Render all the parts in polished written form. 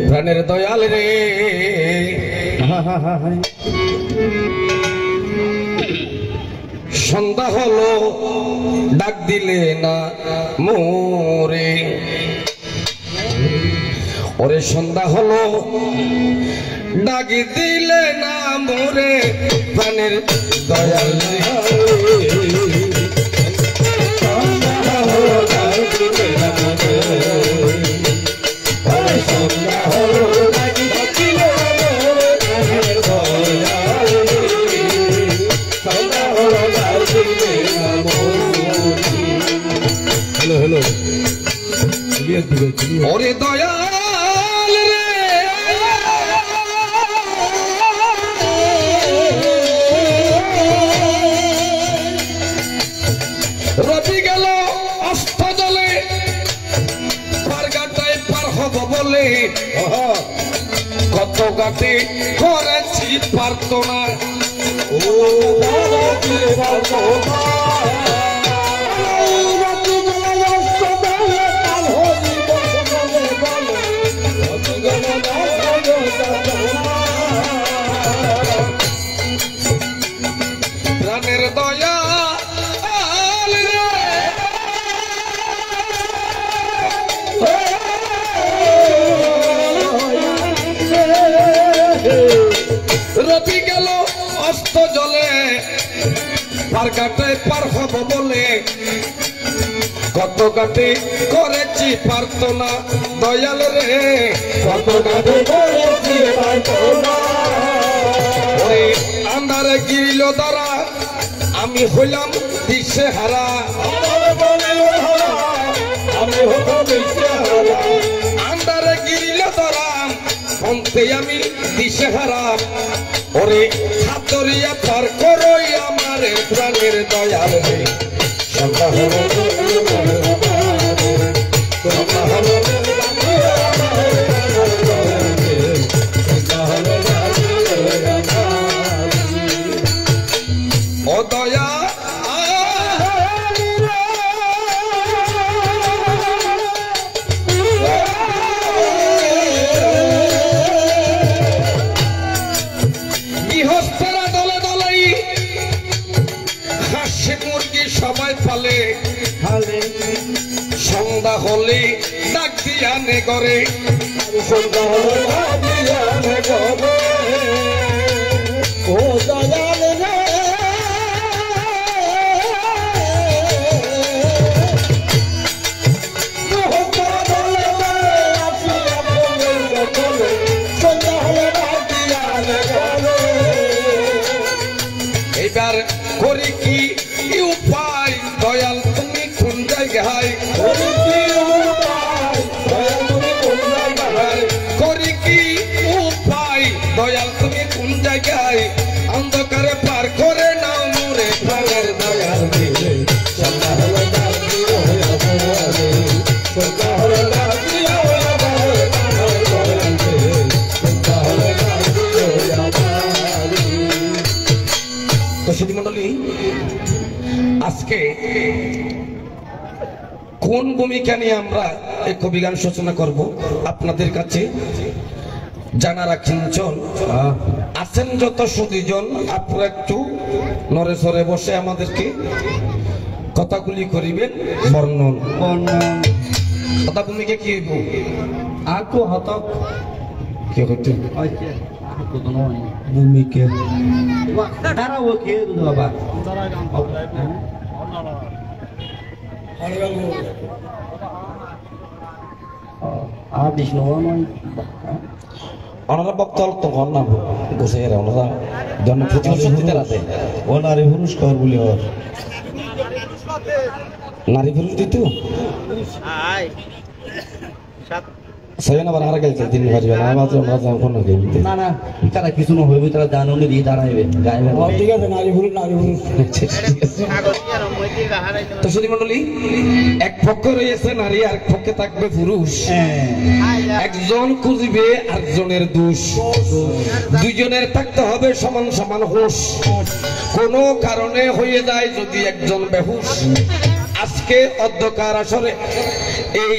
প্রাণের দয়াল রে সন্ধ্যা হলো ডাক দিলে না মোরে, ওরে সন্ধ্যা হলো ডাক দিলে না মোরে প্রাণের দয়াল রে। হ্যালো ওরে দয়াল রে রবি গেল অস্ত জলে পারগাটায় পার হব বলে কত গাতে করেছি পারত না, ও প্রাণের দয়া রবি গেল অস্ত জলে পার কাটায় পার হব বলে কত গাতে করেছি পারত না দয়াল রে, কত গাতে করেছি পারত না। ওরে আন্ধারে গিরিল দ্বারা আমি হইলাম দিশে হারা, আমি হলাম দিশে হারা। আন্ধারে গিরিল দ্বারা পন্থে আমি দিশে হারা, ওরে হাতরিয়া পার করই আমার প্রাণের দয়াল রে। সন্ধ্যা হলো ও দয়া গৃহস্থরা দলে দলেই হাসি মুরগি সবাই পালে, সন্ধ্যা হলে ডাক দিয়া নে করে, সন্ধ্যা হলে ডাক দিয়া নে করে। ও দয়াল রে এবার করি কি উপায় দয়াল তুমি কোন জায়গায়, করি কি উপায় দয়াল তুমি কোন জায়গায়, অন্ধকারে পার করে নাও মোরে প্রাণের দয়াল রে। সন্ধ্যা হলো ডাক দিও আমারে, সন্ধ্যা হলো ডাক দিও আমারে, সন্ধ্যা হলো ডাক দিও আমারে। দর্শক মণ্ডলী, আজকে কোন ভূমিকা নিয়ে আমরা এই কবিগান সূচনা করব আপনাদের কাছে জানা রাখেন। চল আছেন যত সুদীজন আপনারা একটু নড়ে সরে বসে আমাদেরকে কথাগুলি করিবেন বর্ণন। কথা ভূমিকা কি হইব আকু হতক কি হইতে ভূমিকা তারা ও কে বাবা ওনারা বক্তল তখন না বসে এরা ওনারা জন্য প্রতিশ্রুতি রাতে ও নারী পুরুষ কর বলে ওর নারী পুরুষ দিত সেখানে আবার হারা গেছে দিন বাজবে না মাত্র আমরা কোনো না না তারা কিছু না হইবে, তারা জানুনি দিয়ে দাঁড়াইবে গাইবে। ঠিক আছে নারী পুরুষ তো সুধী মণ্ডলী, এক পক্ষে রয়েছে নারী আর এক পক্ষে থাকবে পুরুষ। একজন খুঁজবে আরেকজনের দোষ, দুইজনের থাকতে হবে সমান সমান হুঁশ। কোনো কারণে হয়ে যায় যদি একজন বেহুশ, আজকে অন্ধকার আসরে এই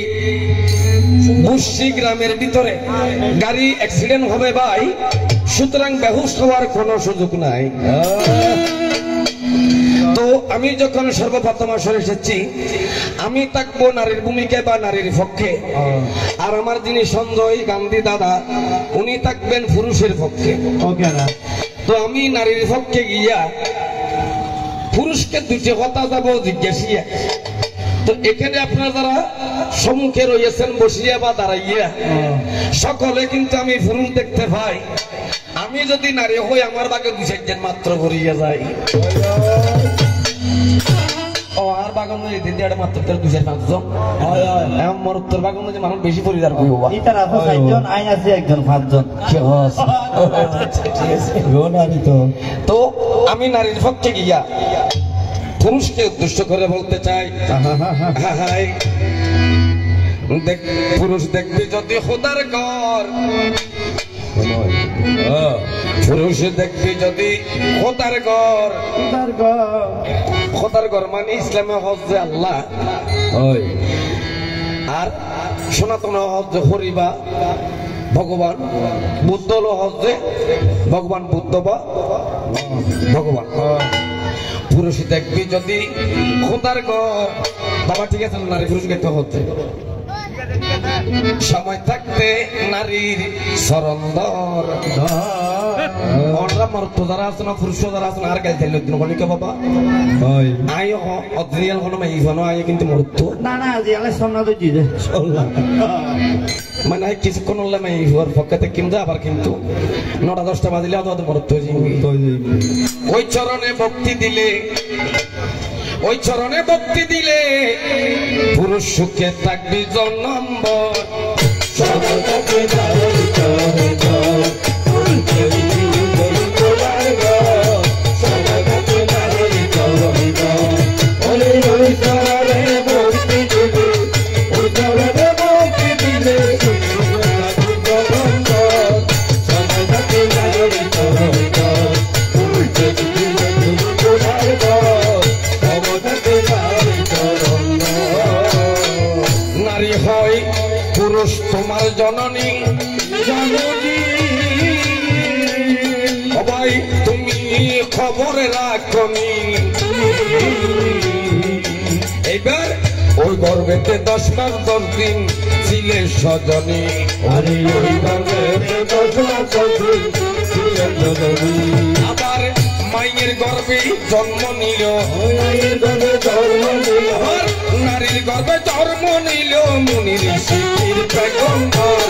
মুন্সি গ্রামের ভিতরে গাড়ি অ্যাক্সিডেন্ট হবে ভাই, সুতরাং বেহুশ হওয়ার কোনো সুযোগ নাই। তো আমি যখন সর্বপ্রথম আসরে এসেছি, আমি থাকবো নারীর ভূমিকায় বা নারীর পক্ষে, আর আমার যিনি সঞ্জয় গান্ধী দাদা উনি থাকবেন পুরুষের পক্ষে। তো আমি নারীর পক্ষে গিয়া পুরুষকে দুটি কথা যাবো জিজ্ঞাসিয়া। তো এখানে আপনারা যারা সম্মুখে রয়েছেন বসিয়া বা দাঁড়াইয়া, সকলে কিন্তু আমি পুরুষ দেখতে পাই। আমি যদি নারী হই আমার বাগে 2-4 মাত্র ভরিয়া যাই। ও আর বাগান মাত্র 2-5 জন আমার উত্তর বাগান মানুষ বেশি পরিবার একজন 5 জন। তো আমি নারীর পক্ষে গিয়া পুরুষকে উদ্দেশ্য করে বলতে চাই, পুরুষ দেখবি যদি খোদার ঘর, পুরুষ দেখবি যদি খোদার ঘর, খোদার ঘর মানে ইসলামে হজ্জে আল্লাহ, আর সনাতন হজ্জে হরিবা ভগবান, বুদ্ধ হলো হজ্জে ভগবান বুদ্ধ বা ভগবান। পুরুষ দেখবি যদি খোদার ঘর, বাবা ঠিক আছে, নারী পুরুষ দেখতে হচ্ছে সময় থাকতে নারীর সরন্দর মর্ত যারা আছে না, পুরুষ যারা আছে না, আর গাই থাকলে গণিকা বাবা আয় অদ্রিয়াল কোনো মাই আয় কিন্তু মর্ত না না সামনে তো দিদে মানে কিছুক্ষণ হলে মাই হওয়ার পক্ষে কিন্তু আবার কিন্তু 9টা-10টা বাজিলে অত মর্ত ওই চরণে ভক্তি দিলে, ওই চরণে ভক্তি দিলে পুরুষ সুখে থাকবি জন্মম্বর। নারী হয় পুরুষ তোমার জননী, সবাই তুমি খবরে রাখনি। এবার ওই গর্ভেতে 10 মাস 10 দিন ছিলে সজনী, আবার মায়ের গর্ভে জন্ম নিল, নারীর গর্ভে জন্ম নিল মুনির ঋষির পেগম্বর।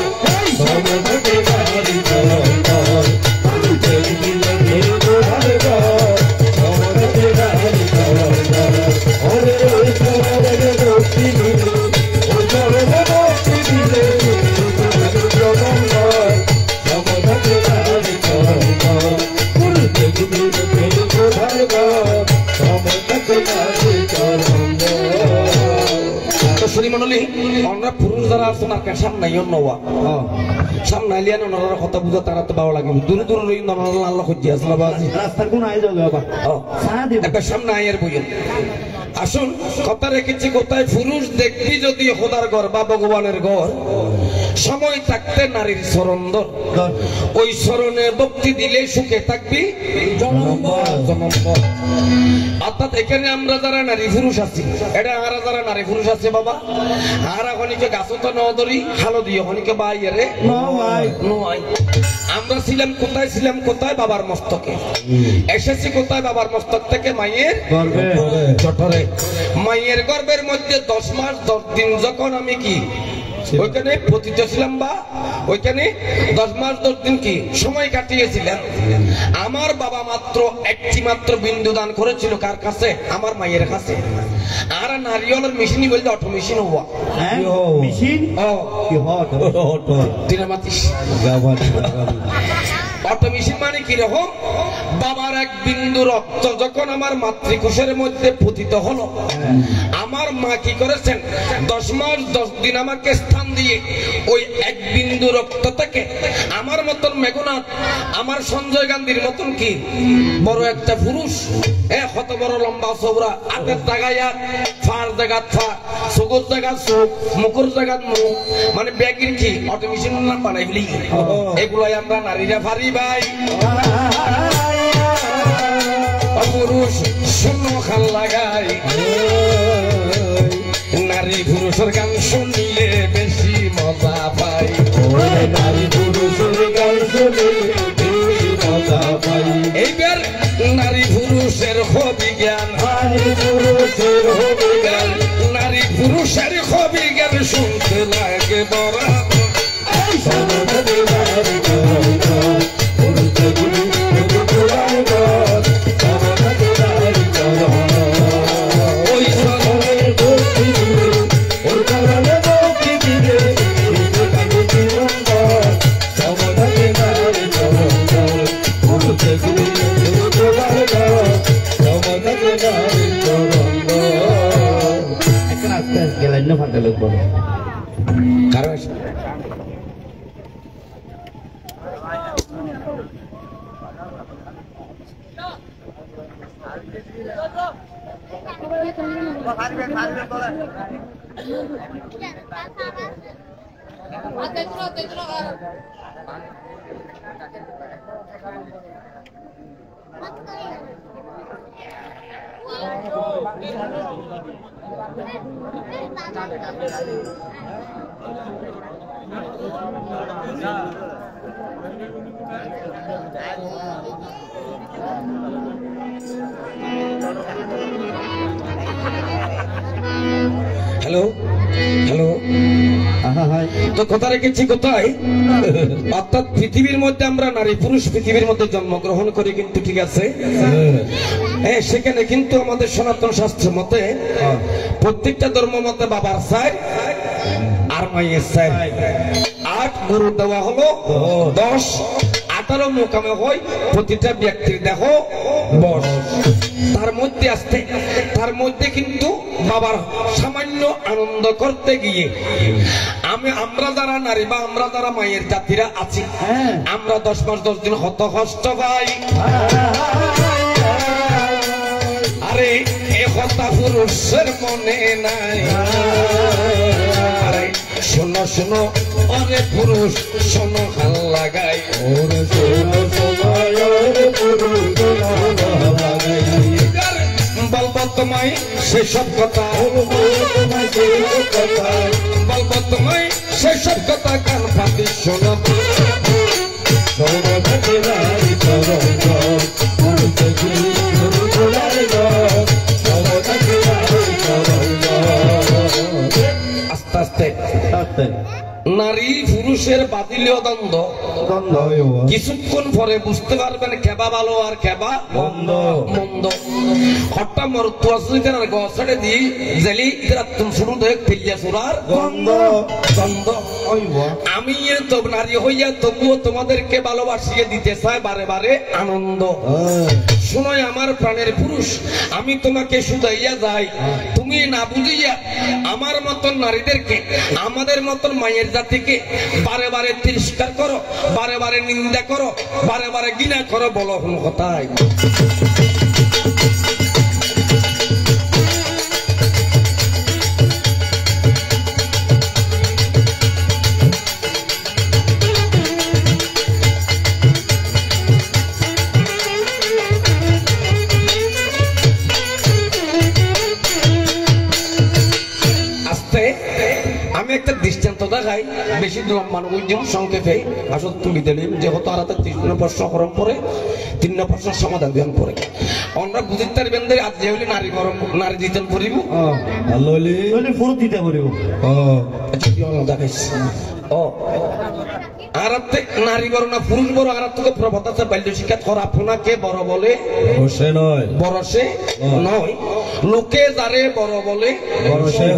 মন্ডলী আমরা পুরুষ যারা আছেন আর সামনে সামনে আলিয়ান ওনারা কথা বুঝা তারা তো ভালো লাগে, দূরে দূরে আল্লাহ খুঁজে আসলে রাস্তার কোন আয় যাবে সামনে আয়ের বুঝেন। আসুন কথা রেখেছি কোথায়, পুরুষ দেখবি যদি খোদার ঘর বা ভগবানের ঘর, সময় থাকতে নারীর সরন্দর, ওই স্মরণে ভক্তি দিলে সুখে থাকবি জনম্বর। অর্থাৎ এখানে আমরা যারা নারী পুরুষ আছি, এটা আরা যারা নারী পুরুষ আছে বাবা, আরা খনিকে গাছত নদরি হালো দিয়ে খনিকে বাইরে নয়। আমরা ছিলাম কোথায়, ছিলাম কোথায় বাবার মস্তকে, এসেছি কোথায় বাবার মস্তক থেকে মায়ের জঠরে। মায়ের গর্ভের মধ্যে 10 মাস 10 দিন যখন আমি কি ওইখানে পতিত ছিলাম বা ওইখানে 10 মাস 10 দিন কি সময় কাটিয়েছিলাম, আমার বাবা মাত্র একটি মাত্র বিন্দু দান করেছিল কার কাছে, আমার মায়ের কাছে। আর নারিয়লের মেশিনই বলতে অটো মেশিন হওয়া মেশিন অটোমেশন মানে কিরকম? বাবার এক বিন্দু রক্ত যখন আমার মাতৃকোষের মধ্যে পতিত হলো, আমার মা কি করেছেন 10 মাস 10 দিন আমাকে স্থান দিয়ে ওই এক বিন্দু রক্ত থেকে আমার মতন মেঘনাথ, আমার সঞ্জয় গান্ধীর মতন কি বড় একটা পুরুষ, কত বড় লম্বা চৌড়া, হাতের জায়গায় হাত, ফার জায়গা ফা, চোখের জায়গা চোখ, মুখের জায়গা মুখ, মানে ব্যাগের কি অটোমেশন নাম বানাই ফেলি। এগুলাই আমরা নারীরা পারি ভাই। পুরুষ শূন্য খাল লাগাই, নারী পুরুষের গান শুনলে বেশি মজা পাই। নারী পুরুষের গান শুনলে বেশি মজা পাই। এইবার নারী পুরুষের হবি জ্ঞান, নারী পুরুষের হবি জ্ঞান, নারী পুরুষের হবি জ্ঞান শুনতে লাগে বড়। হ্যালো হ্যালো, তো কথা রেখেছি কোথায়? অর্থাৎ পৃথিবীর মধ্যে আমরা নারী পুরুষ পৃথিবীর মধ্যে জন্মগ্রহণ করি, কিন্তু ঠিক আছে, হ্যাঁ, সেখানে কিন্তু আমাদের সনাতন শাস্ত্র মতে প্রত্যেকটা ধর্ম মতে বাবার চাই আর মায়ের চাই 8 গরু দেওয়া হলো 10, 18 মোকামে হয় প্রতিটা ব্যক্তির দেহ বস। তার মধ্যে আসতে, তার মধ্যে কিন্তু বাবার সামান্য আনন্দ করতে গিয়ে আমরা যারা নারী বা আমরা যারা মায়ের জাতিরা আছি, আমরা 10 মাস 10 দিন হত কষ্ট পাই। আরে এ কথা পুরুষের মনে নাই। আরে শোনো শোনো ওরে পুরুষ, শোনো হাল লাগাই, ওরে শোনো শোনো ওরে পুরুষ, শোনো হাল লাগাই। বলবো তোমায় সেসব কথা, বলবো তোমায় সেসব কথা, কান পাতি শোনো। আস্তে আস্তে নারী পুরুষের বাতিলীয় দ্বন্দ্ব কিছুক্ষণ পরে বুঝতে পারবেন কেবা ভালো আর কেবা মন্দ। হট্টা মরতু আসলে গছড়ে দিই জেলি তুমি শুরু দেখ ফেলিয়া সুরার গন্ধ গন্ধ। আমি তো নারী হইয়া তবুও তোমাদেরকে ভালোবাসিয়ে দিতে চাই বারে বারে আনন্দ। শুনোই আমার প্রাণের পুরুষ, আমি তোমাকে শুধাইয়া যাই, তুমি না বুঝিয়া আমার মতন নারীদেরকে, আমাদের মতন মায়ের জাতিকে বারে বারে তিরস্কার করো, বারে বারে নিন্দা করো, বারে বারে ঘৃণা করো, বলো কোন কথায়? আমি একটা দৃষ্টান্ত দেখাই, বেশি মানুষ সংক্ষেপে আসল তুলি দিলেন, যেহেতু আর 3 প্রশ্ন করম পরে 3 প্রশ্ন সমাধান দেন পরে আমরা বুঝিতে পারবেন যে আজ যে হইলে নারী গরম নারী দিতেন পড়িব, দিতে পারিব। দেখাইছি ও আরাতে নারী বড় না পুরুষ বড় আরাত থেকে প্রভাত আছে বাল্য শিক্ষা করা আপনাকে বড় বলে বসে নয় বরসে নয় লোকে যারে বড় বলে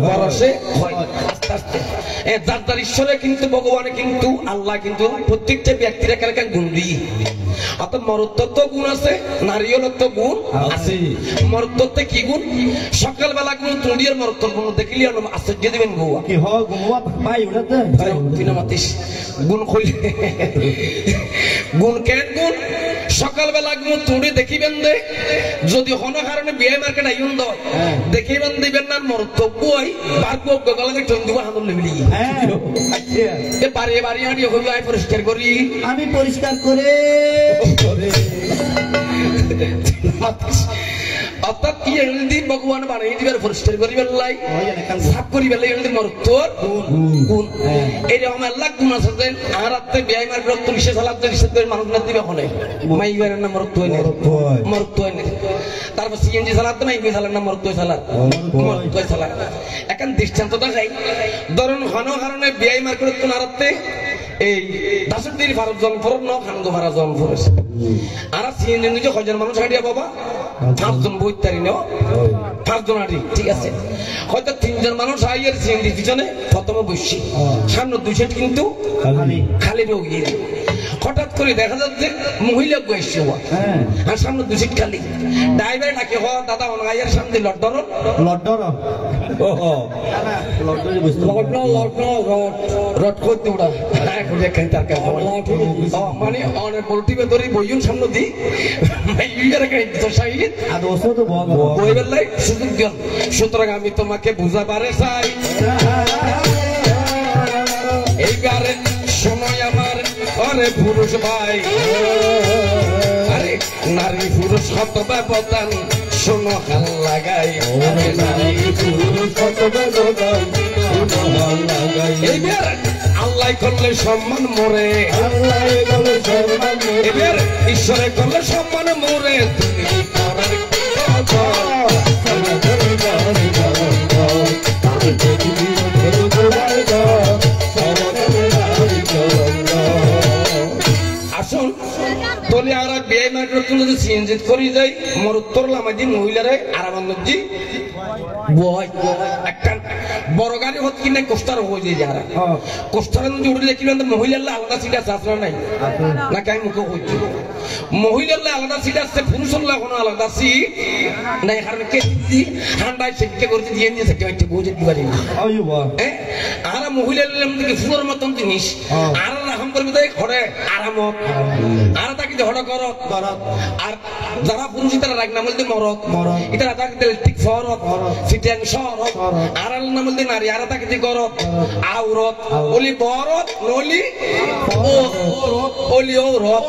বরসে হয় আস্তে আস্তে যার যার ঈশ্বরে কিন্তু ভগবানে কিন্তু আল্লাহ কিন্তু প্রত্যেকটা ব্যক্তির একা একা গুণ দিই অর্থাৎ মরত্বত্ব গুণ আছে নারীয়ত্ব গুণ আছে মরত্বত্বে কি গুণ সকালবেলা গুণ তুলিয়ার মরত্ব গুণ দেখিলি আশ্চর্য দিবেন গোয়া কি হয় গুমা ভাই উঠাতে তুই না মাতিস গুণ কইলে গুণ কেন গুণ সকালবেলা গুণ তুলি দেখিবেন দে যদি হন কারণে বিয়ে মার্কেট আইন দয় দেখিবেন দিবেন না মরত্ব হয় বারকো গগলাকে টন্দিব হান্দল লেবিলি হ্যাঁ আচ্ছা এ বাড়ি বাড়ি হাঁটি হইলো আই পরিষ্কার করি আমি পরিষ্কার করে অর্থাৎ কি এলদি ভগবান বানাই দিবার পরিষ্কার করি বেলাই সাফ করি বেলাই এলদি মরত্বর গুণ এইরকম আল্লাহ গুণ আছে যে আর রাতে বিয়ে মার্কেট তুলিশে সালাতে নিষেধ করে মানুষ না দিবে হনে মাইবার না মরত্ব হয় না মরত্ব হয় না তারপর সিএনজি সালাতে মাইবে সালার না মরত্ব সালার মরত্ব সালার এখন দৃষ্টান্ত দেখাই ধরুন হন কারণে বিয়ে মার্কেট তো না রাতে এই দাসুদ্দির ভারত জনফর ন খানগো ভাড়া জনফর আছে আর সিএনজি নিজে কয়জন মানুষ হাঁটিয়া বাবা 5 জন বইতারি ন 5 জন হাঁটি ঠিক আছে হয়তো 3 জন মানুষ আইয়ের সিএনজি পিছনে প্রথমে বসছি সামনে 2 সেট কিন্তু খালি রোগী হঠাৎ করে দেখা যাচ্ছে মহিলা বসছে আর সামনে 2 সেট খালি ড্রাইভার ডাকে হ দাদা অনাইয়ের সামনে লড্ডর লড্ডর ও লড্ডর বুঝতে রড করতে উড়া মানে অনেক পোল্ট্রি ধরে বইন সামনে দি বই বেলায় সুযোগ দিন সুতরাং আমি তোমাকে বুঝাবারে চাই এইবারে সময় আমার অরে পুরুষ ভাই আরে নারী পুরুষ কত ব্যবধান শোনো হাল লাগাই নারী পুরুষ কত ব্যবধান এইবার আল্লাহ করলে সম্মান মরে এবার ঈশ্বরে করলে সম্মান মরে তুমি করার আসুন তোলে আর বিয়ে মার্কেট যদি সিএনজি করি যাই মোর উত্তর লামাজি মহিলারে আরামানজি বয় একটা বড় গাড়ি হত কিনে কোস্টার হয়ে যায় যারা কোস্টারের মধ্যে উঠে দেখি মহিলার আলাদা সিট আছে আসলে নাই না কাই মুখে হইছে মহিলার আলাদা সিট আছে পুরুষের কোনো আলাদা সিট নাই কারণ কে দিদি ঠান্ডায় সেকে করতে দিয়ে নিয়ে সেকে হচ্ছে বুঝে দিবারি আর মহিলার মধ্যে ফুলের মতন জিনিস আর রাখাম করবি তাই ঘরে আরামত আর তাকে হড় করত আর যারা পুরুষ তারা রাগ নাম বলতে মরত এটা তাকে ঠিক ফরত সিটেন শরত আর নাম বলতে নারী আর তাকে দি করত আউরত ওলি বরত নলি ওলি ওরত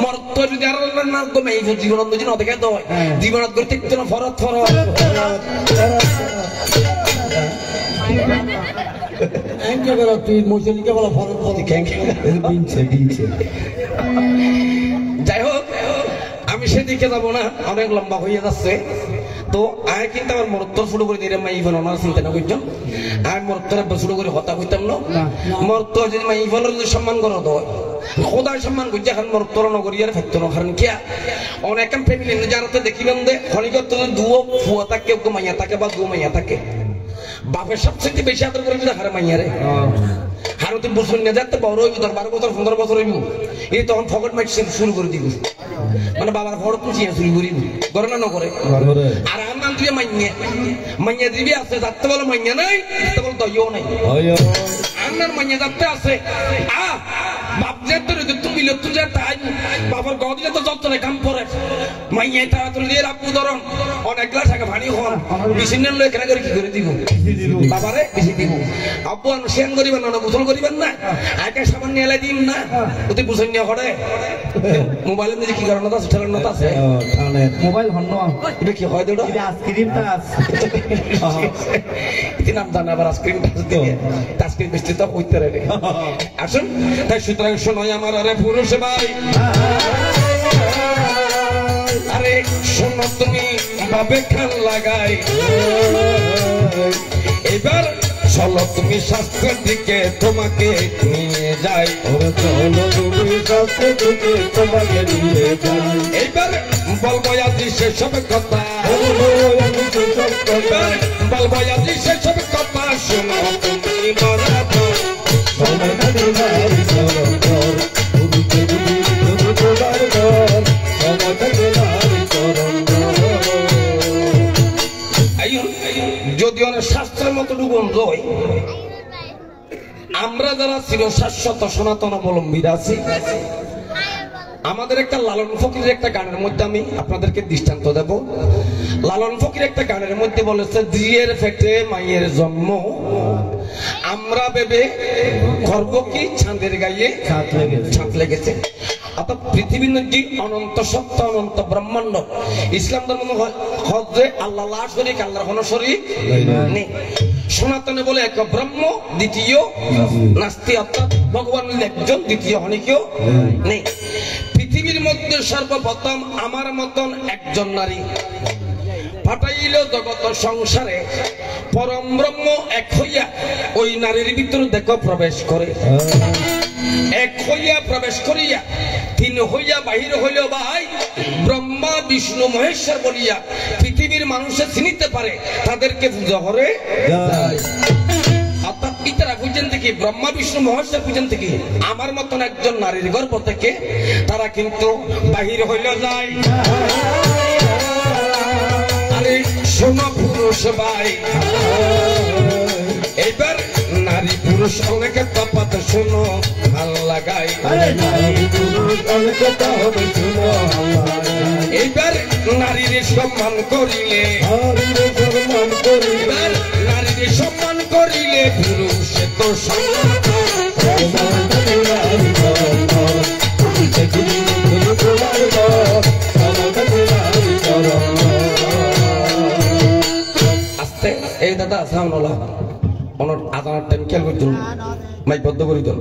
মরত যদি আর না গমে এই জীবনত যদি না দেখে তো জীবনত করতে তো ফরত ফরত তুই মজলিকে বলা ফরত ফরত যাই হোক আমি সেদিকে যাবো না অনেক লম্বা হয়ে যাচ্ছে তো আমি কিন্তু আমার মরত্ব শুরু করে দিলাম মাইফোন ওনার চিন্তা না করতাম আমি মরত্বর শুরু করে হতা করতাম না মরত্ব যদি মাইফোনের যদি সম্মান করা হয় খোদার সম্মান করছে এখন মরত্বর নগরীর থাকতো না কারণ কি অনেক ফ্যামিলি যারা দেখিবেন দে খনিকত দুও ফুয়া থাকে মাইয়া থাকে বা দু মাইয়া থাকে বাপের সবচেয়ে বেশি আদর করে হারে মাইয়া রে হারো তুই বসুন না যাতে বড় হইব 12 বছর 15 বছর হইব এই তখন ফকট মাইট শুরু করে দিব মানে বাবার ফকট তুই শুরু করিব করে না করে আর আমার তুই মাইয়া দিবি আছে যাতে বলে মাইয়া নাই যাতে বলে দইও নাই আমার মাইয়া যাতে আছে বাপ যে তোর তুমি লতুন যে তাই বাবার গদ দিলে তো যত নাই কাম করে মাইয়া তারা তুই দিয়ে রাখবো ধরন অনেক গ্লাস টাকা ভানি হন বিশিনের লয়ে কেন করে কি করে দিব বাবারে বেশি দিব আব্বু আমি সেন করিবেন না গোসল করিবেন না আগে সাবান নিয়ে এলাই দিন না তুই বুঝেন নিয়ে করে মোবাইলের মধ্যে কি কারণ আছে ঠেলার নত আছে মোবাইল হন না এটা কি হয় দেড় এটা আইসক্রিম টাচ কি নাম জানা আবার আইসক্রিম টাচ দিয়ে আইসক্রিম মিষ্টি তো হইতে রে আসুন তাই সুতরাং শোনাই আমার আরে পুরুষ ভাই আরে শোনো তুমি বাবে খান লাগাই এবার চলো তুমি শাস্ত্রের দিকে তোমাকে নিয়ে যাই ওরে চলো তুমি শাস্ত্রের দিকে তোমাকে নিয়ে যাই এইবার বলবো আজি সেসব কথা সময় বলবো আজি সেসব কথা শোনো তুমি বরাবর থাকে নারী চরণ ধর তুমি তোমার ঘর সময় থাকে নারী চরণ যদি অনেক শাস্ত্রের মতো ডুবন রই আমরা যারা ছিল শাশ্বত সনাতন অবলম্বীরা আছি আমাদের একটা লালন ফকিরের একটা গানের মধ্যে আমি আপনাদেরকে দৃষ্টান্ত দেব লালন ফকির একটা গানের মধ্যে বলেছে জিয়ের পেটে মায়ের জন্ম আমরা ভেবে গর্ব কি চাঁদের গায়ে ছাদ লেগেছে অর্থাৎ পৃথিবীর যে অনন্ত সত্য অনন্ত ব্রহ্মাণ্ড ইসলাম ধর্ম হজে আল্লাহ শরীক আল্লাহর কোনো শরীক নেই সনাতনে বলে এক ব্রহ্ম দ্বিতীয় নাস্তি অর্থাৎ ভগবান একজন দ্বিতীয় হনে কেউ নেই পৃথিবীর মধ্যে সর্বপ্রথম আমার মতন একজন নারী পাঠাইল জগত সংসারে পরম ব্রহ্ম এক হইয়া ওই নারীর ভিতরে দেখো প্রবেশ করে এক হইয়া প্রবেশ করিয়া তিন হইয়া বাহির হইল ভাই ব্রহ্মা বিষ্ণু মহেশ্বর বলিয়া পৃথিবীর মানুষে চিনিতে পারে তাদেরকে পূজা করে অর্থাৎ ইতারা বুঝেন থেকে ব্রহ্মা বিষ্ণু মহেশ্বর বুঝেন থেকে আমার মতন একজন নারীর গর্ভ থেকে তারা কিন্তু বাহির হইল যায় আরে শোনো পুরুষ ভাই এইবার নারী পুরুষ অনেকে তফাৎ শোনো ভাল লাগাই এইবার নারীর সম্মান করিলে এবার নারীর সম্মান করিলে পুরুষ তো আস্তে এই দাদা সামনলা অনর আদার টাইম খেয়াল করছেন মাইক বদ্ধ করে দেন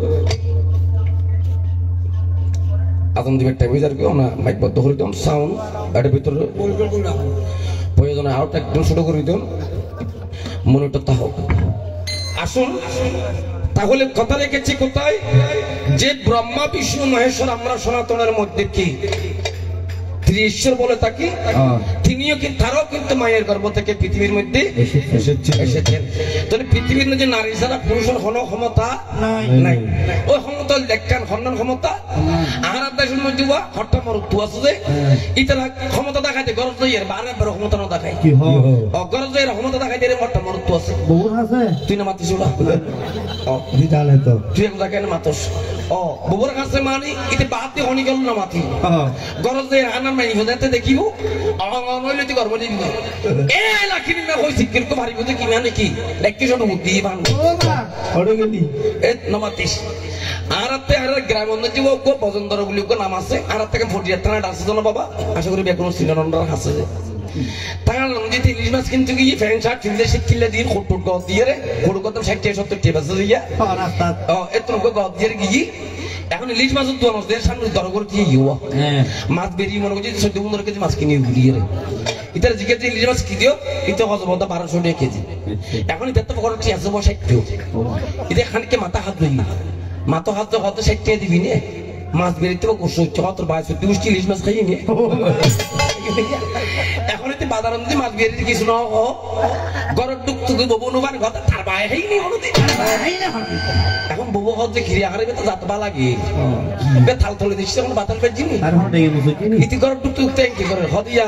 আদান দিবের টাইম যার কেউ না মাইক বদ্ধ করে দেন সাউন্ড এটার ভিতরে প্রয়োজনে আউটটা একদম ছোট করে দেন মনিটর তা হোক আসুন তাহলে কথা রেখেছি কোথায় যে ব্রহ্মা বিষ্ণু মহেশ্বর আমরা সনাতনের মধ্যে কি ঈশ্বর বলে থাকি তিনিও কিন্তু তারাও কিন্তু মায়ের গর্ভ থেকে পৃথিবীর মধ্যে এসেছেন তাহলে পৃথিবীর মধ্যে নারী ছাড়া পুরুষের কোনো ক্ষমতা নাই ওই ক্ষমতা দেখান খন্ডন ক্ষমতা আহার দেশের মধ্যে হঠাৎ মরত্তু আছে যে ইতারা ক্ষমতা দেখাইতে গরজ এর বারে বারে ক্ষমতা না দেখায় গরজ এর ক্ষমতা দেখাইতে হঠাৎ মরত্তু আছে তুই না মাতিস ওরা তুই এক জায়গায় মাতস ববুর কাছে মানি ইতে বাদ দিয়ে হনি গেল না মাতি গরজ এর আনার মাই হতে দেখিব নইলে তুই গর্ব দিবি এ লাখিনি মে হই শিক্ষিত কো ভারি বুঝে কি মানে কি একটি ছোট বুদ্ধি বান এ নমাতিস আরাতে আর গ্রাম উন্নতি গো পছন্দর গুলি গো নাম আছে আর থেকে ফটিয়া থানা আছে জন বাবা আশা করি বেকুন সিননন্দর আছে তার নন্দিতে ইলিশ মাছ কিন্তু কি ফ্যান শার্ট কিনলে শিখিলে দিন খুটুট গদ দিয়ে রে খুটুট গদ 60 70 টি বাজে দিয়া এত গদ দিয়ে গিয়ে এখন ইলিশ মাছ তো আমাদের সামনে দর করে দিয়ে ইউয়া মাছ বেরিয়ে মনে করছি 14-15 কেজি মাছ কিনে ঘুরিয়ে রে ইতার জিজ্ঞেস ইলিশ মাছ কি দিও ইতে হজবতা 1200 টাকা কেজি এখন ইতে তো পকড় ঠিক আছে 60 ইতে খানিকে মাথা হাত ধরি মাথা হাত তো কত 60 টাকা দিবি নে মাছ বেরিতে গোসো 74 22 ইলিশ মাছ খাইয়ে নে এখন এতে বাজার মধ্যে মাছ বেরিয়ে কিছু না গরর ডুক তুই ববু নবার কথা তার বাইরে হইনি হলুদি এখন ববু হচ্ছে ঘিরে আরে তো যাতবা লাগে বে থাল থলে দিছ এখন বাতাল পে জিনি আর হন দেই মুসু জিনি ইতি গরর ডুক তুই ট্যাঙ্কি করে হদিয়া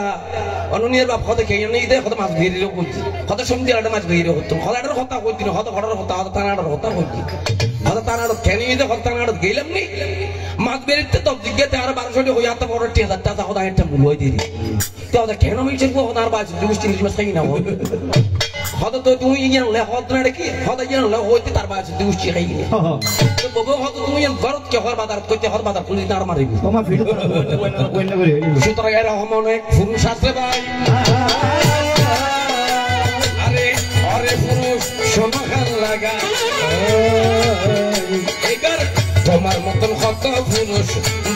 অননিয়ার বাপ হতে খেয়ে নেই দে কত মাছ বেরিয়ে কইছি কত সমতি আড়া মাছ বেরিয়ে হতো হলাডার কথা কইতি না হত ঘড়ার কথা হত তানাডার কথা কইতি হত তানাড কেনি দে হত তানাড গেলাম নি মাছ বেরিতে তো জিজ্ঞাতে আর 1200 টাকা হইয়া তা বড় 3000 টাকা হত একটা বুলই দিরি তো দা কেন মিছে কো হনার বাজ দুষ্টি ইলিশ মাছ খাই না হত তো তুই ইয়া লে হত না কি হত ইয়া লে হইতে তার বাজ দুষ্টি খাই না তো ববু হত তুই গরত কে হর বাজার কইতে হর বাজার পুলিশ না মারিবি তোমা ভিডিও কইনা করে সুতরাং এর রহমানে পুরুষ আছে ভাই আরে আরে পুরুষ সমাখান লাগা এবার তোমার মতন কত পুরুষ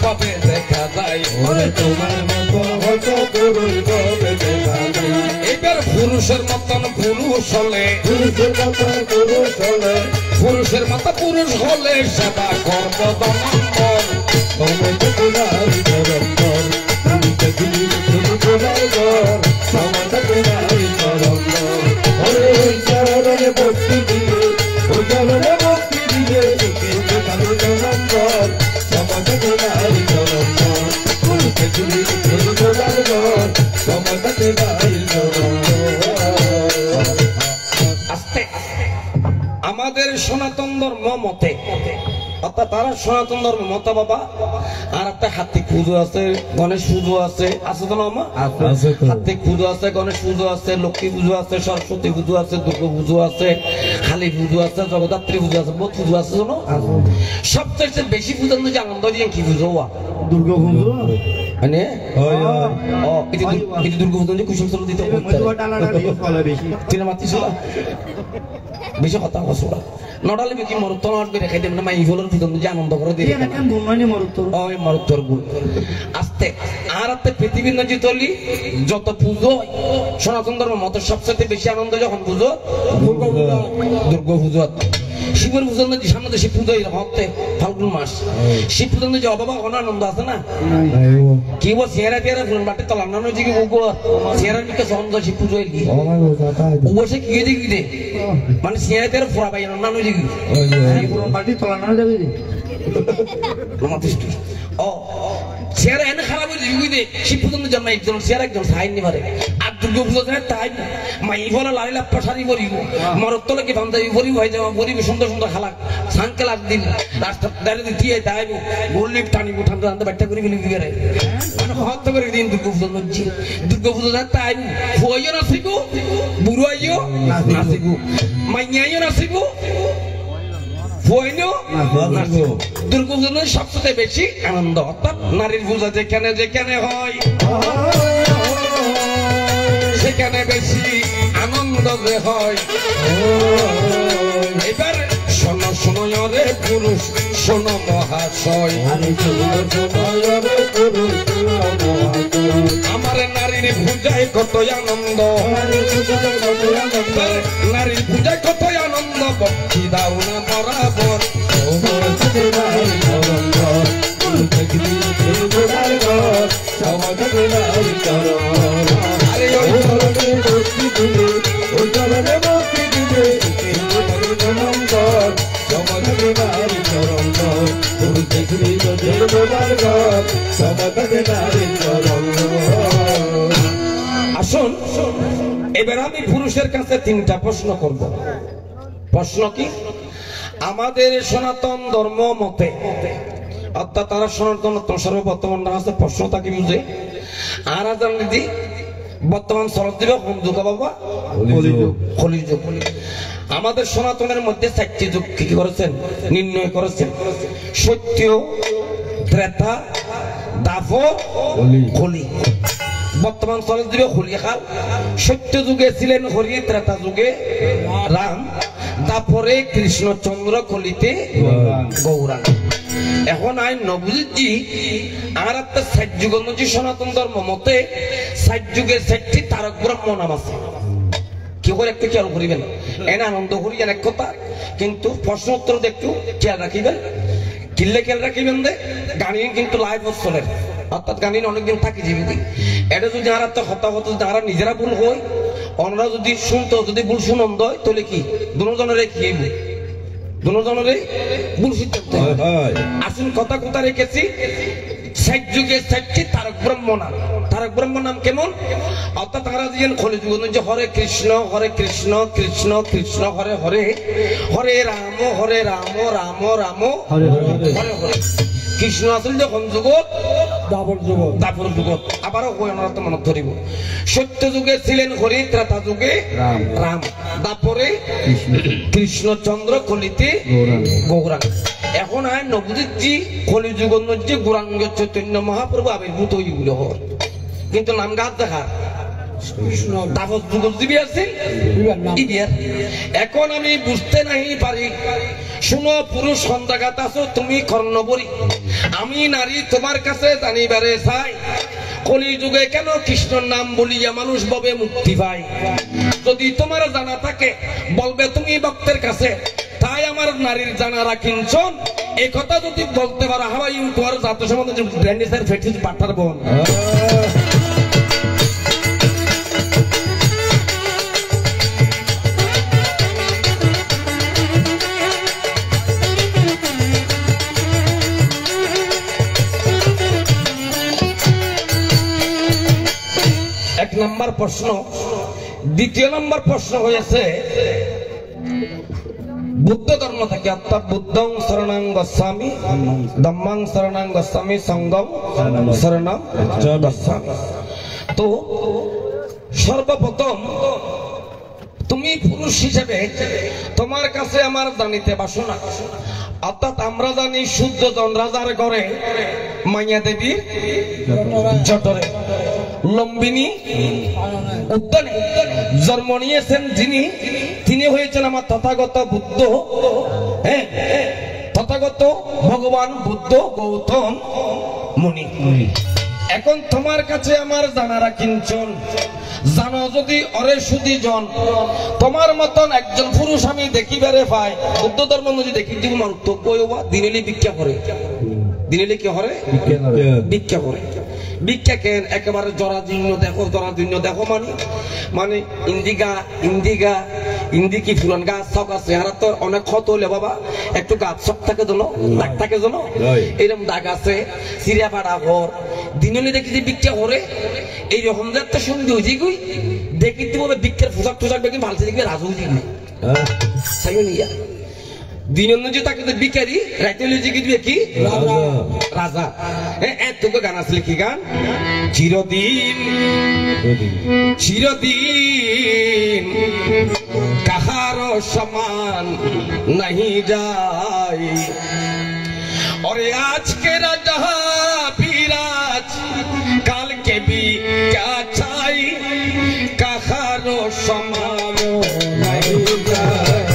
বাবে দেখা যায় ওরে তোমার মতন কত পুরুষ বাবে দেখা যায় এবার পুরুষের মতন পুরুষ হলে পুরুষের মতো পুরুষ হলে পুরুষের মতো পুরুষ হলে সেবা করব দমন্তর তোমাকে তোমার চরণ দেখলি তুমি তোমার ঘর তোমাকে তোমার চরণ ওরে ওই চরণে ভক্তি দিয়ে ওই চরণে ভক্তি দিয়ে তুমি তোমার চরণ তোমাকে তোমার চরণ দেখলি তুমি তোমার ঘর তোমাকে তোমার চরণ আস্তে আমাদের সনাতন ধর্ম মতে অর্থাৎ তারা সনাতন ধর্ম মতে বাবা আর একটা হাতিক পুজো আছে, গণেশ পুজো আছে, আছে তো না মা? আছে তো। হাতিক পুজো আছে, গণেশ পুজো আছে, লক্ষ্মী পুজো আছে, সরস্বতী পুজো আছে, দুর্গা পুজো আছে, কালী পুজো আছে, জগদ্ধাত্রী পুজো আছে, বহুত পুজো আছে শোনো। সবচেয়ে বেশি পূজা যে আনন্দ দিয়ে কি পুজো হওয়া দুর্গা পুজো মানে হয় হয় ও এটি দুর্গা পুজো যে কুশল চলো দিতে বেশি তিন মাতিস বেশি কথা কসলা নডালে কি মর তো নট করে খাই দেব না মাই হলোর পুজো যে আনন্দ করে দিয়ে ওই মরতর গুণ আস্তে আর আস্তে পৃথিবীর নজি তলি যত পুজো সনাতন ধর্ম মত সবচেয়ে বেশি আনন্দ যখন পুজো দুর্গা পুজো শিবের পুজো নজি সামনে দেশে পুজো হতে ফাল্গুন মাস শিব পুজো নজি অবাবা কোনো আনন্দ আছে না কি বল চেহারা টেহারা ফুল বাটে তলাম না নজি কি বুকো চেহারা দিকে সন্ধ্যা শিব পুজো এলি বসে কি দেখি দে মানে চেহারা টেহারা ফুরা পাই না নজি কি পার্টি তোলানো যাবে ও চেহারা এনে খারাপ হয়ে যাবে দে শিব পুজো জন্ম একজন চেহারা একজন সাইন নি পারে আর দুর্গা পুজো তাই মাই বলা লাইল আপ্পা শাড়ি পরিব মরত তলে কি বান্ধাবি পরিব হয়ে যাওয়া পরিব সুন্দর সুন্দর খালাক সাংকেল আর দিন রাস্তা দাঁড়িয়ে দিয়ে তাই বললি টানি উঠান রান্না ব্যাটটা করে গেলি বিয়ে মানে হত্যা করে দিন দুর্গা পুজো নজি দুর্গা পুজো তাই ফুয়াইও না শিখু বুড়ো আইও না শিখু মাইয়াইও না শিখু দুর্গা পুজোর সবচেয়ে বেশি আনন্দ অর্থাৎ নারীর পূজা যেখানে যেখানে হয় সেখানে বেশি আনন্দ যে হয় এবার শোনো শোনো রে পুরুষ শোনো মহাশয় আমার নারীর পূজায় কত আনন্দ নারীর পূজায় কত আনন্দ ভক্তি দাও না বরাবর আরে ওই আসুন এবার আমি পুরুষের কাছে তিনটা প্রশ্ন করব। প্রশ্ন কি? আমাদের সনাতন ধর্ম মতে অর্থাৎ তারা সনাতন সর্ববর্তমান আছে প্রশ্নটা কি বুঝে আর দিদি বর্তমান শরৎ দিবে কোন যুগ বাবা? কলিযুগ। আমাদের সনাতনের মধ্যে 4টি যুগ কি করেছেন নির্ণয় করেছেন, সত্য, ত্রেতা, দাপর, কলি। বর্তমান শরৎ দিবে কলিকাল। সত্য যুগে ছিলেন হরি, ত্রেতা যুগে রাম, তারপরে কৃষ্ণচন্দ্র, কলিতে গৌরাঙ্গ। এখন আই নবুজি আর একটা 4 যুগ অনুযায়ী সনাতন ধর্ম মতে 4 যুগে 4টি তারক ব্রহ্ম নাম আছে। কি করে একটু খেয়াল করিবেন, এনে আনন্দ করি এক কথা, কিন্তু প্রশ্ন উত্তর একটু খেয়াল রাখিবেন। কিনলে খেয়াল রাখিবেন দে গানি কিন্তু লাইভ চলেন, অর্থাৎ গানি অনেকদিন থাকি জীবিত। এটা যদি আর একটা হতা হতো যারা নিজেরা ভুল হয় অন্যরা যদি শুনতো, যদি ভুল শুনন্দ হয় তাহলে কি দুজনেরে কি দুজনেরে ভুল সিদ্ধান্ত আসুন। কথা কথা রেখেছি 4 যুগে 4টি তারক ব্রহ্ম নাম। তারক ব্রহ্ম নাম কেমন? অর্থাৎ তারা দিয়েন কলিযুগ যে হরে কৃষ্ণ কৃষ্ণ কৃষ্ণ হরে হরে, হরে রাম রাম রাম হরে হরে। কৃষ্ণ আসল যখন যুগত দাপর যুগত আবারও ওনারা তো মনে ধরিব। সত্য যুগে ছিলেন হরি, ত্রেতা যুগে রাম, দাপরে কৃষ্ণচন্দ্র, কলিতে গৌরাঙ্গ। এখন আয় নবুজি কলিযুগ যে গৌরাঙ্গ চৈতন্য মহাপ্রভু আবির্ভূত হইগুল হর, কিন্তু নাম গাছ দেখা এখন আমি বুঝতে নাই পারি। শুনো পুরুষ সন্তাঘাত আছো তুমি কর্ণবরী, আমি নারী তোমার কাছে জানিবারে চাই কলিযুগে কেন কৃষ্ণর নাম বলিয়া মানুষ ভবে মুক্তি পায়? যদি তোমার জানা থাকে বলবে তুমি ভক্তের কাছে। তাই আমার নারীর জানারা কিঞ্চন এই কথা যদি বলতে পারো হাওয়াই তোমার জাতীয় সমাজে ব্র্যান্ডিসের ফেটিস পাঠার বোন। এক নম্বর প্রশ্ন। দ্বিতীয় নম্বর প্রশ্ন হয়েছে বুদ্ধ ধর্ম থেকে, অর্থাৎ বুদ্ধং শরণং গচ্ছামি, ধম্মং শরণং গচ্ছামি, সংঘং শরণং গচ্ছামি। তো সর্বপ্রথম তুমি পুরুষ হিসেবে তোমার কাছে আমার জানিতে বাসনা, অর্থাৎ আমরা জানি শুদ্ধ জন রাজার ঘরে মাইয়া দেবীর জঠরে লম্বিনী উদ্যানে জন্ম নিয়েছেন যিনি, তিনি হয়েছেন আমার তথাগত বুদ্ধ। হ্যাঁ, তথাগত ভগবান বুদ্ধ গৌতম মুনি। এখন তোমার কাছে আমার জানারা কিঞ্চন, জানো যদি অরে সুদী জন তোমার মতন একজন পুরুষ আমি দেখিবারে পাই, বুদ্ধ ধর্ম যদি দেখি দিব মন্তব্য দিনেলি ভিক্ষা করে, দিনেলি কি হরে ভিক্ষা করে। ভিক্ষা কেন একেবারে জরাজীর্ণ দেখো, জরাজীর্ণ দেখো মানে ইন্দি কি ফুলান গাছ শখ আছে, আর তো অনেক ক্ষত হইলে বাবা একটু গাছ শখ থাকে জন্য, দাগ থাকে জন্য, এরকম দাগ আছে, চিড়িয়া পাড়া ঘর দিনলি দেখি যে ভিক্ষা করে এইরকম যে একটা সন্ধি হয়েছে গুই দেখি দিব ভিক্ষার পোশাক টোশাক দেখি ভালছে দেখবি রাজু দিবি দিন যে তাকে বিকারি রাইতে দিবে কি রাজা। এতকে গান আসলে কি গান? চিরদিন চিরদিন কাহার সমান নাহি যায়, ওরে আজকে রাজা বিরাজ কালকে বি কা চাই, কাহার সমান নাহি যায়।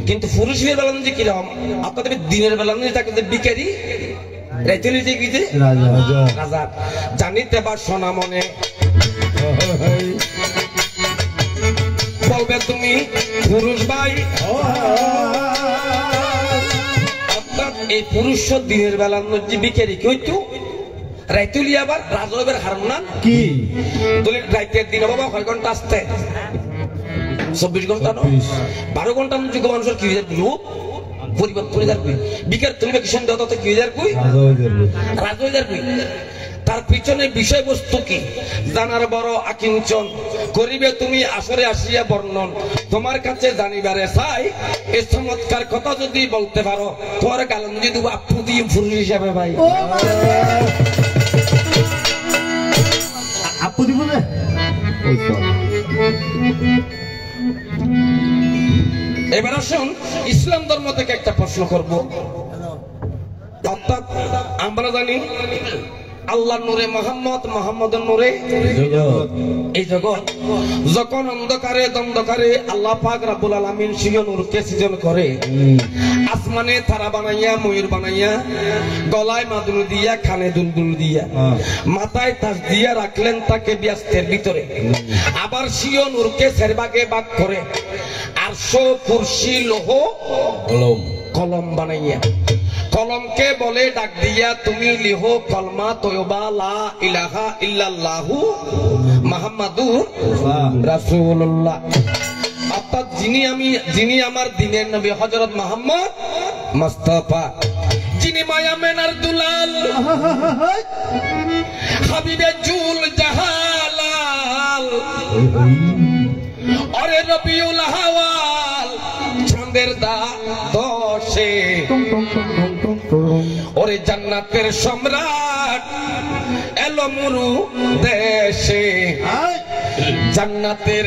কিন্তু পুরুষের বেলা যে কিরকম আপনাদের দিনের বেলা তাকে বিকারি রাজা জানিতে বা সোনা মনে বলবে তুমি পুরুষ ভাই, অর্থাৎ এই পুরুষ দিনের বেলা যে বিকারি কি হইতো রাইতুলি আবার রাজবের হারম না কি রাইতের দিনে বাবা কয় ঘন্টা আসতে 24 ঘন্টা 12 ঘন্টার মধ্যে মানুষের কি রূপ পরিবর্তন হয়ে যাবে। বিকার তুমি কিষান দেওয়া কি হয়ে যাবে রাজ হয়ে যাবে। তার পিছনে বিষয়বস্তু কি জানার বড় আকিঞ্চন করিবে তুমি আসরে আসিয়া বর্ণন, তোমার কাছে জানিবারে চাই এই চমৎকার কথা যদি বলতে পারো তোমার গাল যদি দেবো আপু দিয়ে পুরুষ হিসাবে ভাই আপু দিব না। এবার আসুন ইসলাম ধর্ম থেকে একটা প্রশ্ন করব। অর্থাৎ আমরা জানি আল্লাহ নূরে মোহাম্মদ, মোহাম্মদের নূরে এই জগৎ। যখন অন্ধকারে দ্বন্দ্বকারে আল্লাহ পাক রব্বুল আলামিন সিংহ নূরকে সৃজন করে, আসমানে তারা বানাইয়া, ময়ূর বানাইয়া, গলায় মাদুল দিয়া, কানে দুলদুল দিয়া, মাথায় তাজ দিয়া রাখলেন তাকে ব্যস্তের ভিতরে। আবার সিংহ নূরকে সেরবাগে ভাগ করে আরশ, কুরসি, লৌহ, কলম বানাইয়া, কলমকে বলে ডাক দিয়া তুমি লিহ কলমা তয়বা লা ইলাহা ইল্লাল্লাহু মুহাম্মাদুর রাসূলুল্লাহ। অর্থাৎ যিনি আমার দিনের নবী হযরত মুহাম্মদ মুস্তাফা, যিনি মায়া মেনার দুলাল, হাবিবে জুল জাহালাল, অরে রবিউল হাওয়াল, চাঁদের দা বসে ওরে জান্নাতের সম্রাট এলো মুরু দেশে জান্নাতের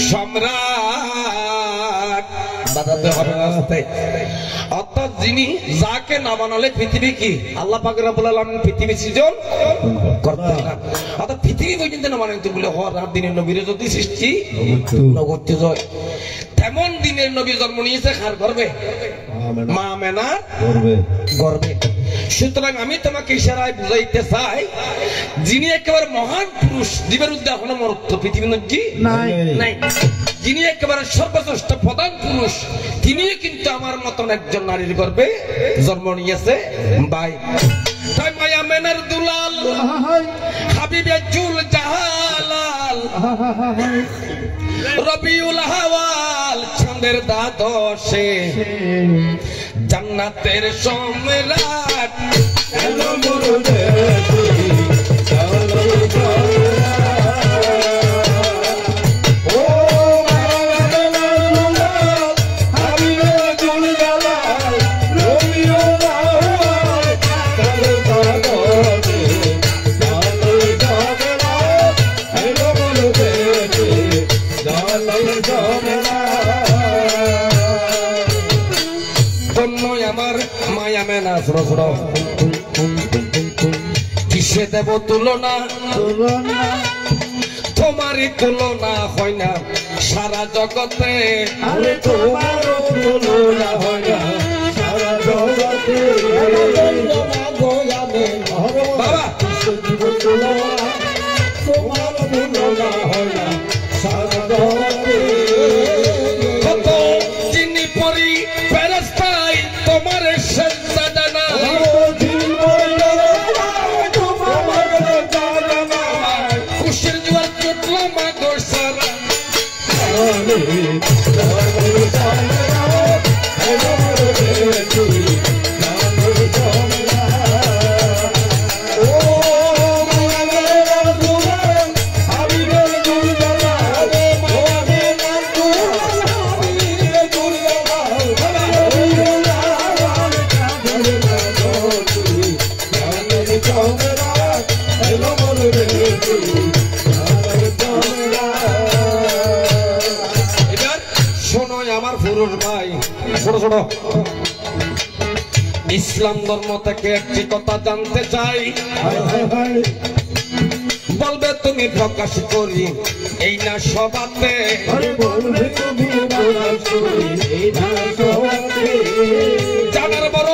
সম্রাট বাজাতে হবে রাস্তায় অর্থাৎ যিনি যাকে না বানালে পৃথিবী কি আল্লাহ পাক রব্বুল আলামিন পৃথিবী সৃজন করতেন না অর্থাৎ পৃথিবী পর্যন্ত না বানাইতে বলে হওয়ার রাত দিনের নবীর যদি সৃষ্টি নগত্য জয় তেমন দিনের নবী জন্ম নিয়েছে কার গর্বে মা আমেনা গর্বে সুতরাং আমি তোমাকে ইশারায় বুঝাইতে চাই যিনি একেবারে মহান পুরুষ জীবের উদ্দে এখনো মরত্ব পৃথিবীর মধ্যে নাই যিনি একেবারে সর্বশ্রেষ্ঠ প্রধান পুরুষ তিনি কিন্তু আমার মতন একজন নারীর গর্ভে জন্ম নিয়েছে ভাই তাই মায়া মেনার দুলাল হাবিবে জুল জাহালাল রবিউল হাওয়াল চাঁদের দ্বাদশে জান্নাতের সম্রাট এলো মুরু দেশে চলো ও মাওলানা হাবিবে জুল জালাল রবিও নাওয়াল চলো বাদে চলো জগরা এলো মুরু দেশে চলো জগরা আমার মায়া মেনা ছোট ছোট কিসে দেব তুলনা তোমারই তুলনা হয় না সারা জগতে আরে তোমার তুলনা হয় না সারা জগতে বাবা তোমার তুলনা হয় না সারা জগতে কত যিনি পরি ফেরেশতাই তোমার সেজদা না খুশির জোয়ার চটলো মাগো সারা এবার শোনো আমার পুরুষ ভাই ছোট ছোট ইসলাম ধর্ম থেকে একটি কথা জানতে চাই বলবে তুমি প্রকাশ করি এই না সবাতে জানার বড়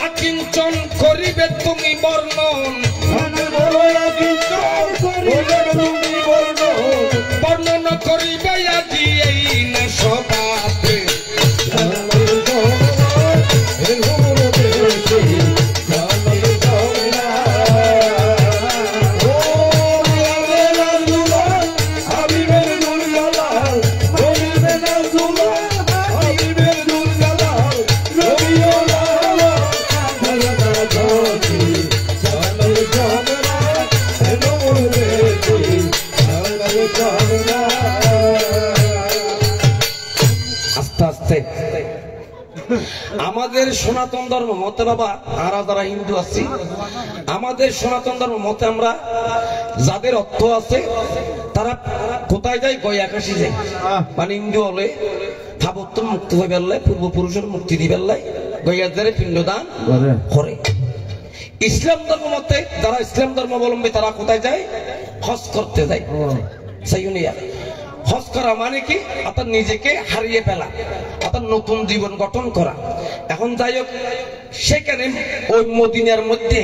আকিঞ্চন করিবে তুমি বর্ণন বর্ণনা করিবে আজি এই না সবাতে আস্তে আস্তে আমাদের সনাতন ধর্ম মতে বাবা আমরা যারা হিন্দু আছি আমাদের সনাতন ধর্ম মতে আমরা যাদের অর্থ আছে তারা কোথায় যায় গয় আকাশে যায় মানে হিন্দু হলে ভাবত্ব মুক্তি হয়ে বেরলাই পূর্বপুরুষের মুক্তি দিবে গয়াদের পিণ্ডদান করে ইসলাম ধর্ম মতে যারা ইসলাম ধর্মাবলম্বী তারা কোথায় যায় হজ করতে যায় সাইয়ুনিয়া হজ করা মানে কি অর্থাৎ নিজেকে হারিয়ে ফেলা অর্থাৎ নতুন জীবন গঠন করা এখন যাই হোক সেখানে ওই মদিনার মধ্যে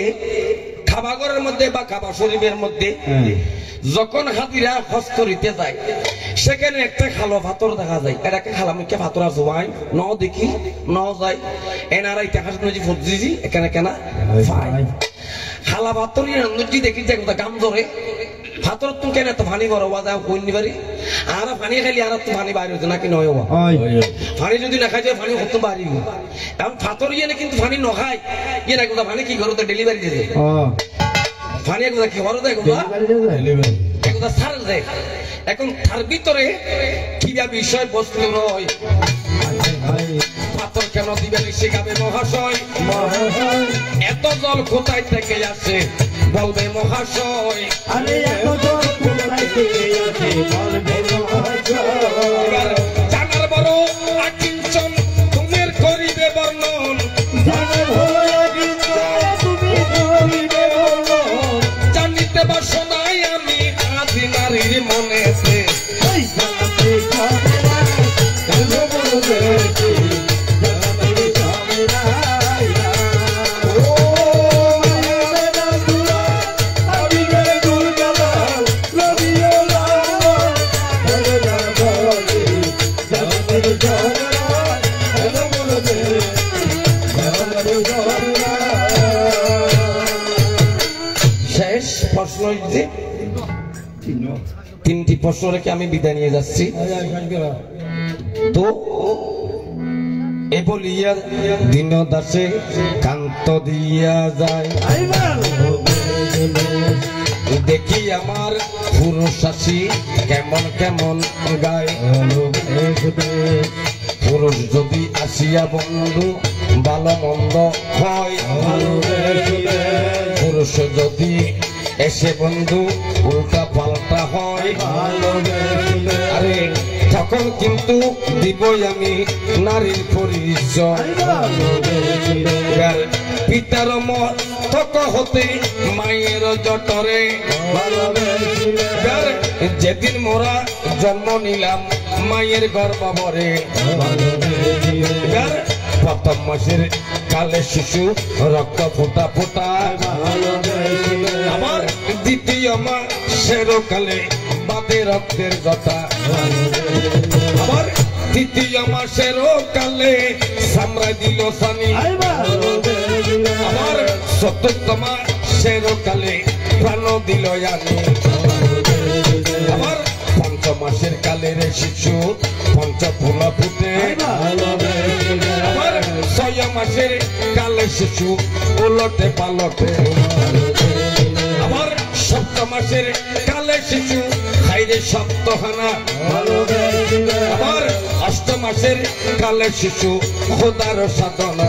খাবাগরের মধ্যে বা কাবা শরীফের মধ্যে যখন হাজিরা হজ করিতে যায় সেখানে একটা খালো পাথর দেখা যায় এটাকে খালামিকে পাথর আছে ভাই ন দেখি ন যায় এনারা ইতিহাস নজি ফুটজি এখানে কেনা খালা পাথর নজি দেখি যে গাম ধরে পাথর তো কেন তো পানি বড় বাজা কইনি বাড়ি আর পানি খাইলে আর তো পানি বাইরে হতো নাকি নয় পানি যদি না খাই যায় পানি কত বাড়ি এখন পাথর ইয়ে কিন্তু পানি নখায় ইয়ে না কোথা পানি কি করো তো ডেলিভারি দিয়ে পানি একদা কি করো দেয় একদা সার দেয় এখন তার ভিতরে কিবা বিষয় বস্তু রয় পাথরকে কেন দিবেন শিখাবে মহাশয় এত জল কোথায় থেকে আসে বলবে মহাশয় আরে এত জল কোথায় থেকে আসে বলবে মহাশয় এবার জানার বড় আকিঞ্চন তুমের করিবে বর্ণন জানার ভয় কিন্তু তুমি করিবে বর্ণন জানিতে বাসনাই আমি আদি নারীর মনেতে এই জানাতে ঝামেলা কেন বলবে কি জানাতে ঝামেলা ও মেরা দুলা আবিবে দুর্গালাল রবিও লাল বলে না বলে জানাতে ঝামেলা কেন বলবে জানাতে ঝামেলা শেষ প্রশ্ন যে তিনটি প্রশ্ন রেখে আমি বিদায় নিয়ে যাচ্ছি তো এ বলিয়া দিন দাসে কান্ত দিয়া যায় দেখি আমার পুরুষাসী কেমন কেমন গায় পুরুষ যদি আসিয়া বন্ধু ভালো মন্দ হয় পুরুষ যদি এসে বন্ধু উল্টা পাল্টা হয় আরে তখন কিন্তু দিবই আমি নারীর পরিচয় এবার পিতার মস্তক হতে মায়ের জটরে এবার যেদিন মোরা জন্ম নিলাম মায়ের গর্ভবরে এবার প্রথম মাসের কালে শিশু রক্ত ফোটা ফোটা আমার দ্বিতীয় মাসের কালে বাদে রক্তের কথা আমার তৃতীয় মাসের কালে সামরা দিল সানি আমার চতুর্থ মাসের কালে প্রাণ দিল জানি আমার পঞ্চম মাসের কালের শিশু পঞ্চ ফুলা ফুটে আমার ছয় মাসের কালে শিশু উলটে পালটে আমার সপ্তম মাসের কালে শিশু খাইরে সপ্তহানা আমার অষ্টম মাসের কালে শিশু খোদার সাধনা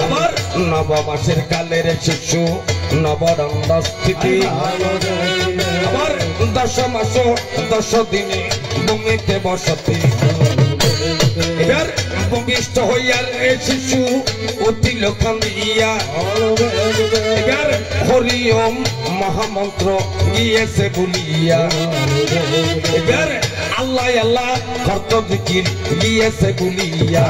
আমার নব মাসের কালের শিশু নবরঙ্গ স্থিতি আমার 10 মাস 10 দিনে ভূমিতে বসতি এবার ভূমিষ্ঠ হইয়ার শিশু উঠিল কান্দিয়া এবার হরি ওম মহামন্ত্র গিয়েছে বলিয়া এবার আল্লাহ আল্লাহ কর্ত জিকির গিয়েছে বলিয়া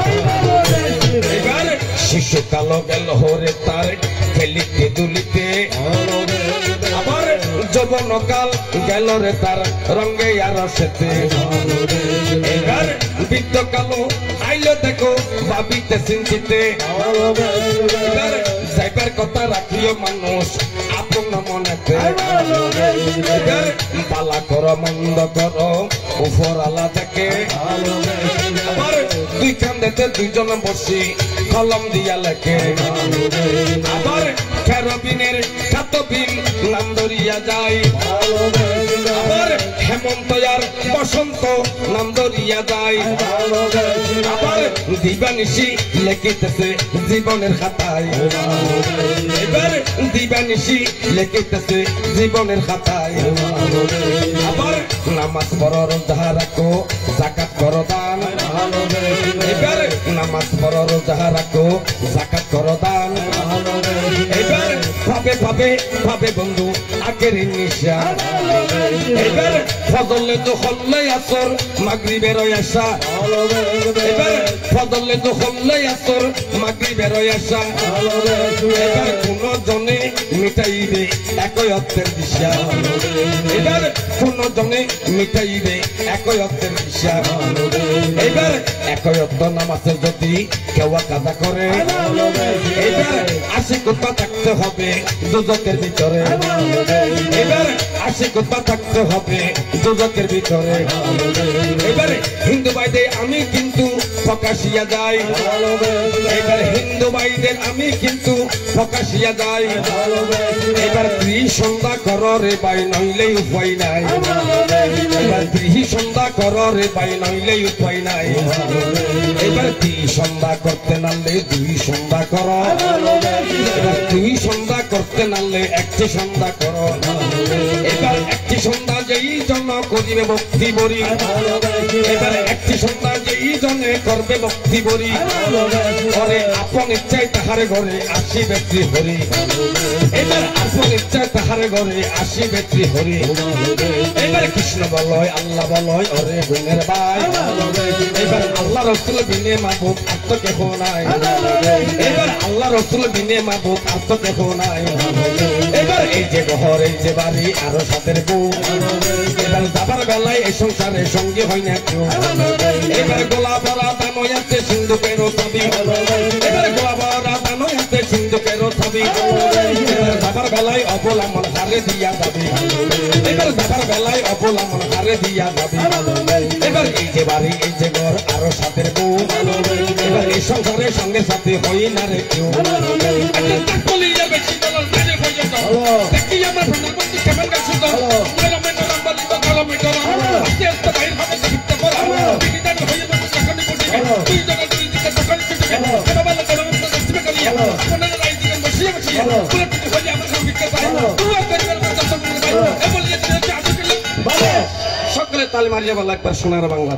এবার শিশু কালো গেল হরে তার খেলিতে দুলিতে আবার যৌবন কাল গেল রে তার রঙে আর সেতে এবার বৃদ্ধ কালো আইলো দেখো ভাবিতে চিন্তিতে এবার যাইবার কথা রাখিও মানুষ আপন মনেতে এবার পালা করো মন্দ করো উপর আলা থেকে আবার দুই কান্দেতে দুইজন বসি কলম দিয়া লেখে আবার কেরবিনের কাতবিন নাম ধরিয়া যায় আবার হেমন্ত আর বসন্ত নাম ধরিয়া যায় আবার দিবানিশি লেখিতেছে জীবনের খাতায় এবার দিবানিশি লেখিতেছে জীবনের খাতায় আবার নামাজ পড়ো রোজা রাখো যাকাত করো দান এবার নামাজ পড়ো রোজা রাখো যাকাত করো দান এবার ভাবে ভাবে ভাবে বন্ধু আগের নিশা এবার ফজলে তো হল্লে আসর মাগরিবের আসা এবার ফজলে তো হল্লে আসর মাগরিবের আসা এবার কোন জনে মিটাইবে একই অর্থের দিশা এবার কোন জনে মিটাইবে একই অর্থের দিশা এবার একই অর্থ নামাজে যদি কেউ কাজা করে এবার আশিকতা থাকতে হবে দুজকের ভিতরে এবার আশিকতা থাকতে হবে দুজকের ভিতরে এবারে হিন্দু ভাইদের আমি কিন্তু প্রকাশিয়া যাই এবার হিন্দু ভাইদের আমি কিন্তু প্রকাশিয়া যাই এবার গৃহ সন্ধ্যা করো রে ভাই নইলে উপায় নাই এবার গৃহ সন্ধ্যা করো রে ভাই নইলে উপায় নাই এবার গৃহ সন্ধ্যা করতে নালে দুই সন্ধ্যা করো, এবার দুই সন্ধ্যা করতে নালে একটি সন্ধ্যা করো, এবার একটি সন্ধ্যা যেই জন্য করিবে ভক্তি বরি, এবার একটি সন্ধ্যা যেই জনে করবে ভক্তি বরি, ঘরে আপন ইচ্ছায় তাহারে ঘরে আসিবে হরি, এবার আপন ইচ্ছায় তাহারে ঘরে আসিবে হরি, এবার কৃষ্ণ বলয় আল্লাহ বলয় ওরে গুণের ভাই, এবার আল্লাহ রসুল বিনে মাহবুব আর তো কেহ নাই, এবার আল্লাহ রসুল বিনে মাহবুব আর তো কেহ নাই, এবার এই যে ঘর এই যে বাড়ি আরো সাথের বউ, এবার যাবার বেলায় এই সংসারে সঙ্গী হয় না কেউ, এবার গোলা ভরা দান হইয়াছে সিন্ধুকের ছবি, এবার গোলা ভরা দান হইয়াছে সিন্ধুকের ছবি, এবার যাবার বেলায় অবলা মন হারে দিয়া যাবি, এবার যাবার বেলায় অবলা মন হারে দিয়া যাবি, এবার এই যে বাড়ি এই যে ঘর আরো সাথের বউ, এবার এই সংসারের সঙ্গে সাথে হই না রে কেউ, দেখি আমার প্রধানমন্ত্রী কেমন গাছ সকলে তালি মারিয়া বলা একবার সোনার বাংলা।